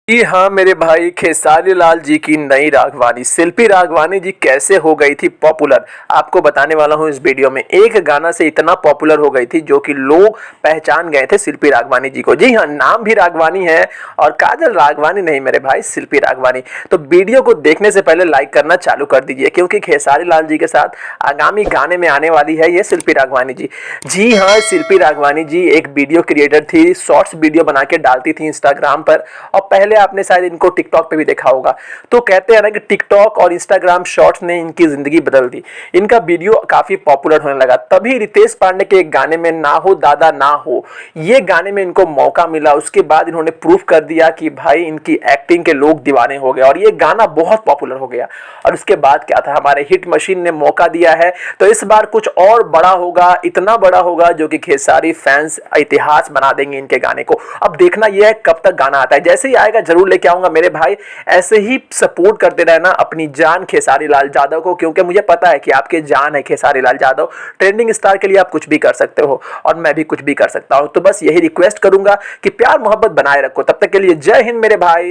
जी हाँ मेरे भाई, खेसारी लाल जी की नई राघवानी शिल्पी राघवानी जी कैसे हो गई थी पॉपुलर, आपको बताने वाला हूँ इस वीडियो में। एक गाना से इतना पॉपुलर हो गई थी जो कि लोग पहचान गए थे शिल्पी राघवानी जी को। जी हाँ, नाम भी राघवानी है और काजल राघवानी नहीं मेरे भाई, शिल्पी राघवानी। तो वीडियो को देखने से पहले लाइक करना चालू कर दीजिए, क्योंकि खेसारी लाल जी के साथ आगामी गाने में आने वाली है ये शिल्पी राघवानी जी। जी हाँ, शिल्पी राघवानी जी एक वीडियो क्रिएटर थी, शॉर्ट्स वीडियो बना के डालती थी इंस्टाग्राम पर, और पहले आपने शायद इनको टिकटॉक पे भी देखा होगा। तो कहते हैं ना कि टिकटॉक और इंस्टाग्राम शॉर्ट्स ने इनकी जिंदगी बदल दी। इनका वीडियो काफी पॉपुलर होने लगा, तभी रितेश पांडे के एक गाने में ना हो दादा ना हो, ये गाने में इनको मौका मिला। उसके बाद इन्होंने प्रूफ कर दिया कि भाई इनकी एक्टिंग के लोग दीवाने हो गए, और ये गाना बहुत पॉपुलर हो गया। और उसके बाद क्या था, हमारे हिट मशीन ने मौका दिया है, तो इस बार कुछ और बड़ा होगा, इतना बड़ा होगा जो कि खेसारी फैंस इतिहास बना देंगे इनके गाने को। अब देखना यह है कब तक गाना आता है, जैसे ही आएगा जरूर लेके आऊंगा मेरे भाई। ऐसे ही सपोर्ट करते रहना अपनी जान खेसारी लाल यादव को, क्योंकि मुझे पता है कि आपके जान है खेसारी लाल यादव। ट्रेंडिंग स्टार के लिए आप कुछ भी कर सकते हो और मैं भी कुछ भी कर सकता हूं। तो बस यही रिक्वेस्ट करूंगा कि प्यार मोहब्बत बनाए रखो। तब तक के लिए जय हिंद मेरे भाई।